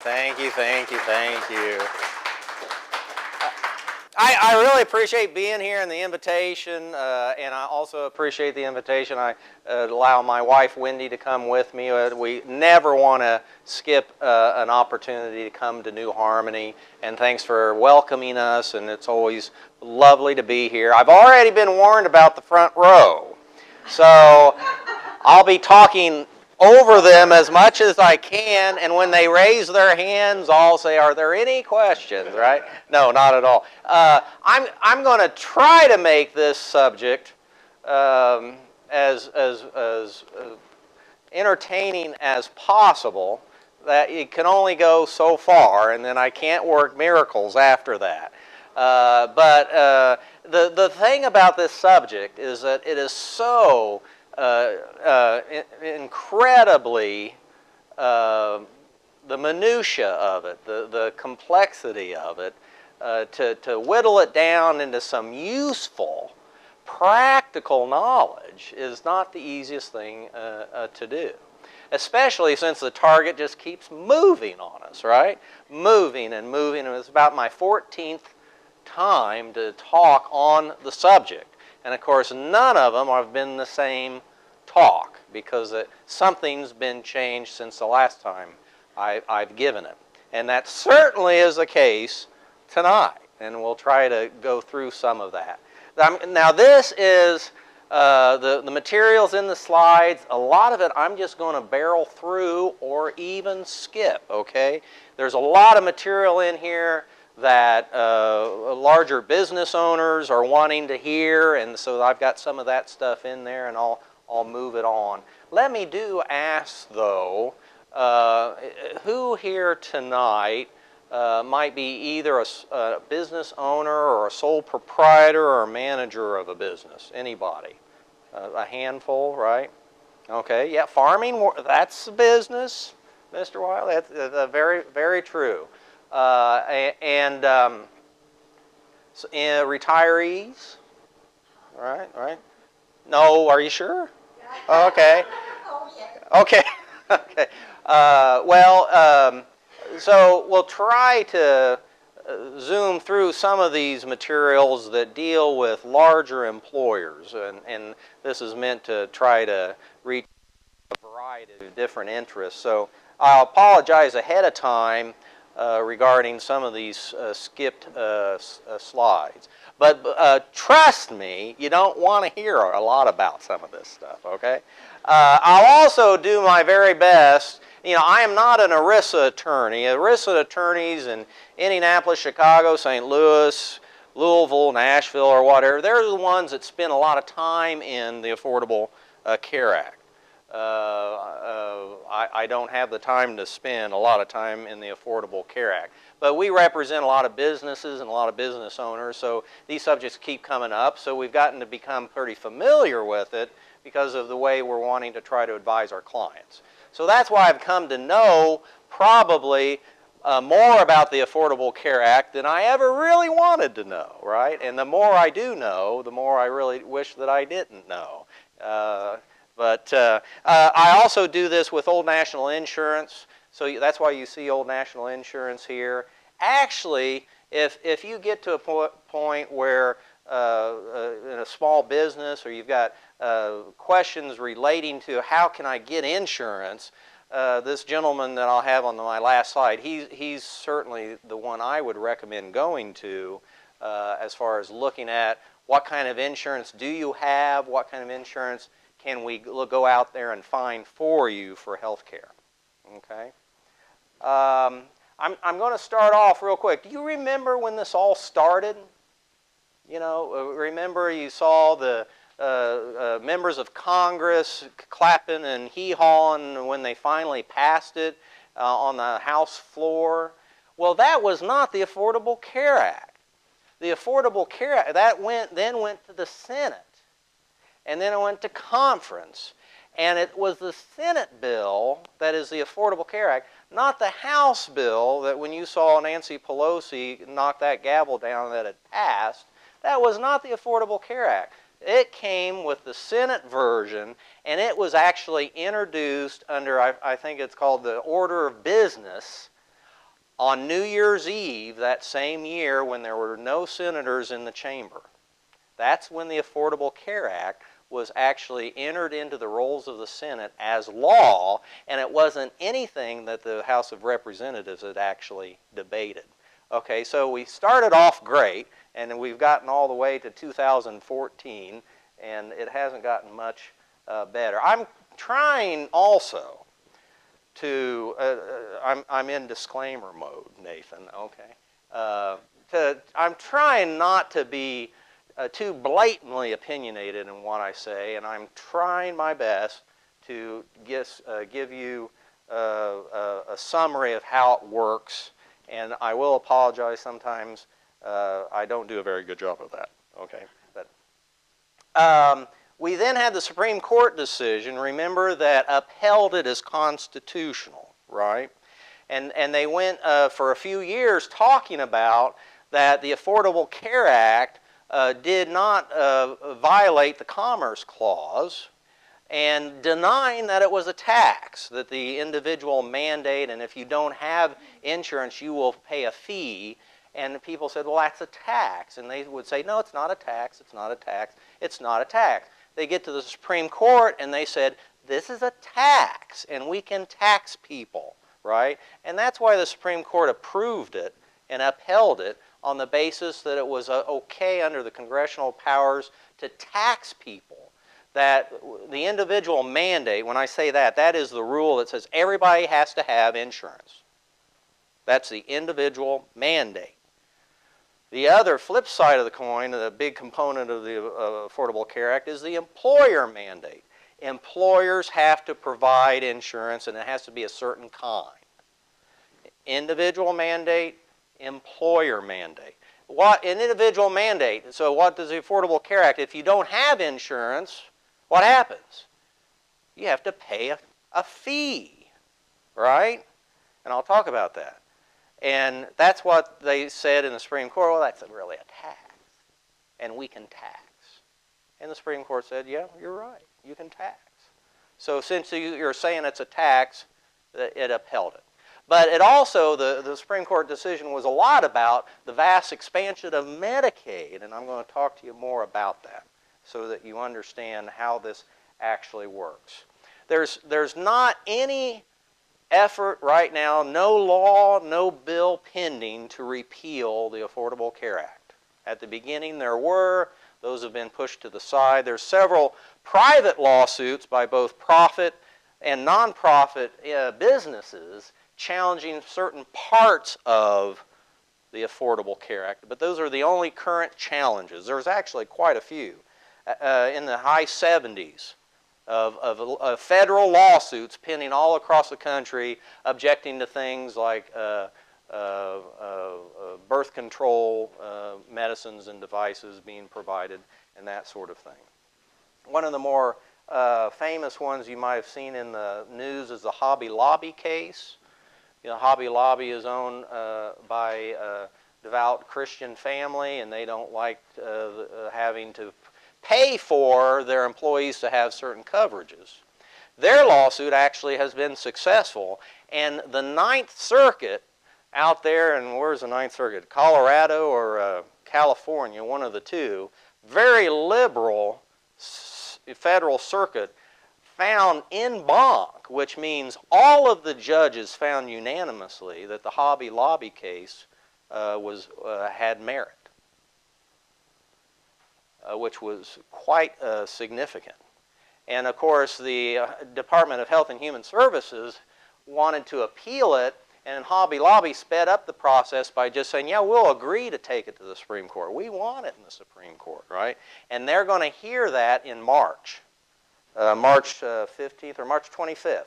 Thank you, thank you, thank you. I really appreciate being here and the invitation, and I also appreciate the invitation. I allow my wife, Wendy, to come with me. We never want to skip an opportunity to come to New Harmony, and thanks for welcoming us, and it's always lovely to be here. I've already been warned about the front row, so I'll be talking over them as much as I can, and when they raise their hands, I'll say, "Are there any questions?" Right? No, not at all. I'm going to try to make this subject as entertaining as possible. That it can only go so far, and then I can't work miracles after that. But the thing about this subject is that it is so incredibly the minutia of it, the complexity of it, to whittle it down into some useful, practical knowledge is not the easiest thing to do. Especially since the target just keeps moving on us, right? Moving and moving. And it's about my 14th time to talk on the subject. And of course, none of them have been the same talk because something's been changed since the last time I've given it. And that certainly is the case tonight. And we'll try to go through some of that. Now this is the materials in the slides. A lot of it I'm just going to barrel through or even skip, okay? There's a lot of material in here that larger business owners are wanting to hear, and so I've got some of that stuff in there, and I'll move it on. Let me ask, though, who here tonight might be either a business owner or a sole proprietor or a manager of a business? Anybody? A handful, right? Okay, yeah, farming, that's a business, Mr. Wiley. That's very, very true. And retirees, right? No, are you sure? Okay. Okay. Okay. So we'll try to zoom through some of these materials that deal with larger employers, and this is meant to try to reach a variety of different interests. So I'll apologize ahead of time regarding some of these skipped slides. But trust me, you don't want to hear a lot about some of this stuff, okay? I'll also do my very best. You know, I am not an ERISA attorney. ERISA attorneys in Indianapolis, Chicago, St. Louis, Louisville, Nashville, or whatever, they're the ones that spend a lot of time in the Affordable Care Act. I don't have the time to spend a lot of time in the Affordable Care Act. But we represent a lot of businesses and a lot of business owners, so these subjects keep coming up. So we've gotten to become pretty familiar with it because of the way we're wanting to try to advise our clients. So that's why I've come to know probably more about the Affordable Care Act than I ever really wanted to know, right? And the more I do know, the more I really wish that I didn't know. But I also do this with Old National Insurance, so that's why you see Old National Insurance here. Actually, if you get to a point where in a small business or you've got questions relating to how can I get insurance, this gentleman that I'll have on my last slide, he's certainly the one I would recommend going to as far as looking at what kind of insurance do you have, what kind of insurance can we go out there and find for you for health care, okay? I'm going to start off real quick. Do you remember when this all started? You know, remember you saw the members of Congress clapping and hee-hawing when they finally passed it on the House floor? Well, that was not the Affordable Care Act. The Affordable Care Act, that then went to the Senate. And then it went to conference. And it was the Senate bill that is the Affordable Care Act, not the House bill that when you saw Nancy Pelosi knock that gavel down that it passed, that was not the Affordable Care Act. It came with the Senate version, and it was actually introduced under, I think it's called the Order of Business on New Year's Eve that same year when there were no senators in the chamber. That's when the Affordable Care Act was actually entered into the rolls of the Senate as law, and it wasn't anything that the House of Representatives had actually debated. Okay, so we started off great, and we've gotten all the way to 2014, and it hasn't gotten much better. I'm trying also to, I'm in disclaimer mode, Nathan, okay? I'm trying not to be too blatantly opinionated in what I say, and I'm trying my best to give you a summary of how it works, and I will apologize sometimes. I don't do a very good job of that, okay? But we then had the Supreme Court decision, remember, that upheld it as constitutional, right? And they went for a few years talking about that the Affordable Care Act did not violate the Commerce Clause, and denying that it was a tax, that the individual mandate, and if you don't have insurance, you will pay a fee. And people said, well, that's a tax. And they would say, no, it's not a tax, it's not a tax, it's not a tax. They get to the Supreme Court and they said, this is a tax, and we can tax people, right? And that's why the Supreme Court approved it and upheld it on the basis that it was okay under the congressional powers to tax people. That the individual mandate, when I say that, that is the rule that says everybody has to have insurance. That's the individual mandate. The other flip side of the coin, the big component of the Affordable Care Act, is the employer mandate. Employers have to provide insurance, and it has to be a certain kind. Individual mandate, employer mandate. What an individual mandate, so what does the Affordable Care Act? If you don't have insurance, what happens? You have to pay a fee, right? And I'll talk about that. And that's what they said in the Supreme Court, well, that's really a tax, and we can tax. And the Supreme Court said, yeah, you're right, you can tax. So since you're saying it's a tax, it upheld it. But it also, the Supreme Court decision was a lot about the vast expansion of Medicaid, and I'm going to talk to you more about that so that you understand how this actually works. There's not any effort right now, no law, no bill pending to repeal the Affordable Care Act. At the beginning there were, those have been pushed to the side. There's several private lawsuits by both profit and nonprofit businesses challenging certain parts of the Affordable Care Act, but those are the only current challenges. There's actually quite a few. In the high 70s, of federal lawsuits pending all across the country objecting to things like birth control medicines and devices being provided and that sort of thing. One of the more famous ones you might have seen in the news is the Hobby Lobby case. You know, Hobby Lobby is owned by a devout Christian family, and they don't like having to pay for their employees to have certain coverages. Their lawsuit actually has been successful, and the Ninth Circuit out there, and where's the Ninth Circuit? Colorado or California, one of the two, very liberal federal circuit found en banc, which means all of the judges found unanimously that the Hobby Lobby case had merit. Which was quite significant. And of course the Department of Health and Human Services wanted to appeal it, and Hobby Lobby sped up the process by just saying, yeah, we'll agree to take it to the Supreme Court. We want it in the Supreme Court, right? And they're going to hear that in March, March 15th or March 25th.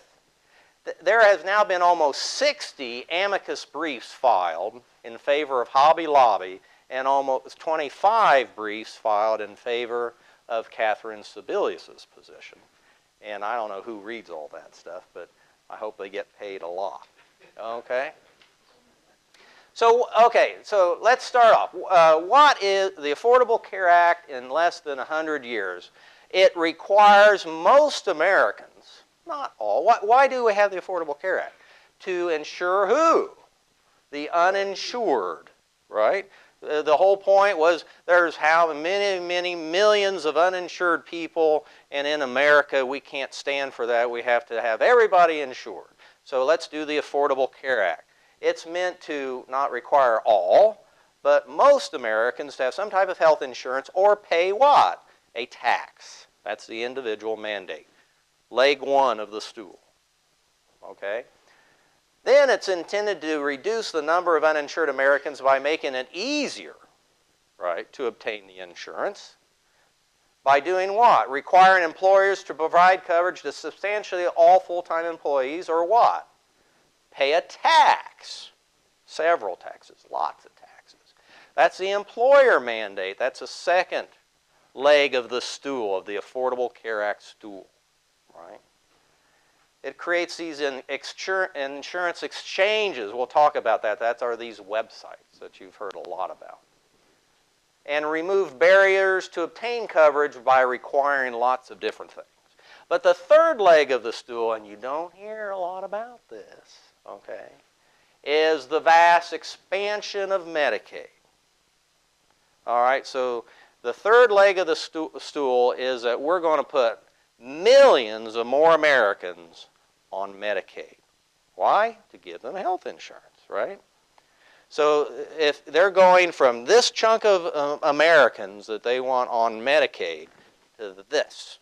There has now been almost 60 amicus briefs filed in favor of Hobby Lobby, and almost 25 briefs filed in favor of Catherine Sebelius's position. And I don't know who reads all that stuff, but I hope they get paid a lot. Okay? So let's start off. What is the Affordable Care Act in less than 100 years? It requires most Americans, not all. Why do we have the Affordable Care Act? To ensure who? the uninsured, right? The whole point was there's how many millions of uninsured people, and in America we can't stand for that. We have to have everybody insured. So let's do the Affordable Care Act. It's meant to not require all, but most Americans to have some type of health insurance or pay what? A tax. That's the individual mandate. Leg one of the stool. Okay? Then it's intended to reduce the number of uninsured Americans by making it easier, right, to obtain the insurance. By doing what? Requiring employers to provide coverage to substantially all full-time employees, or what? Pay a tax. Several taxes, lots of taxes. That's the employer mandate. That's a second leg of the stool, of the Affordable Care Act stool, right? It creates these insurance exchanges. We'll talk about that. That are these websites that you've heard a lot about. And remove barriers to obtain coverage by requiring lots of different things. But the third leg of the stool, and you don't hear a lot about this, okay, is the vast expansion of Medicaid. All right, so the third leg of the stool is that we're going to put millions of more Americans on Medicaid. Why? To give them health insurance, right? So if they're going from this chunk of Americans that they want on Medicaid to this,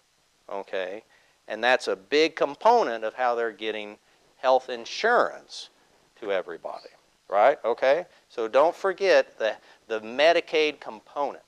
okay, and that's a big component of how they're getting health insurance to everybody, right? Okay, so don't forget the Medicaid component.